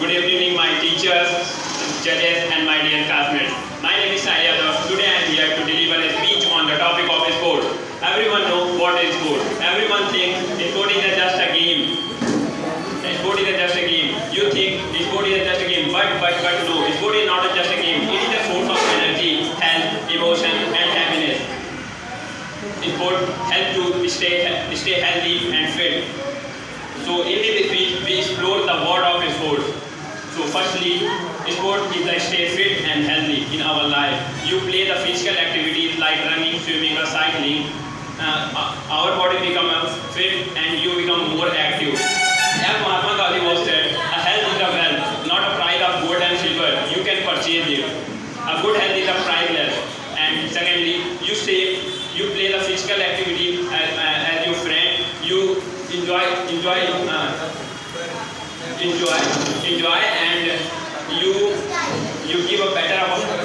Good evening, my teachers, judges, and my dear classmates. My name is Sahil. Today I am here to deliver a speech on the topic of sport. Everyone knows what is sport. Everyone thinks sport is just a game. Sport is just a game. You think sport is just a game, but no, sport is not just a game. It is a source of energy, health, emotion, and happiness. Sport helps to stay healthy and fit. So in this speech, we explore the world of sports. So firstly, sport is like stay fit and healthy in our life. You play the physical activities like running, swimming, or cycling. Our body becomes fit and you become more active. As Mahatma Gandhi was said, a health is a wealth, not a price of gold and silver. You can purchase it. A good health is a priceless. And secondly, you play the physical activity as your friend. You enjoy, and you give a better one more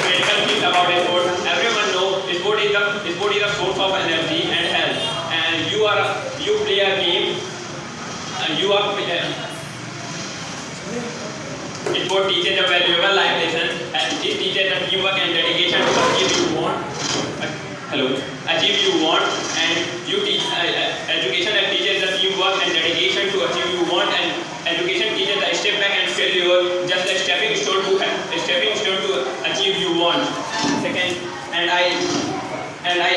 critical thing about sport. Everyone knows sport is a source of energy and health. And you play a game. Sport teaches a valuable life lesson. It teaches the teamwork and dedication to achieve you want, and you teach education that teaches the teamwork and dedication to achieve you want, and education teaches the step back and failure just a stepping stone to achieve you want. Second, and I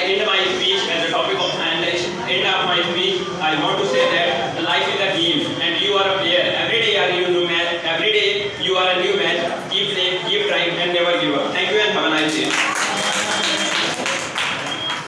end my speech as a topic of and end of my speech I want to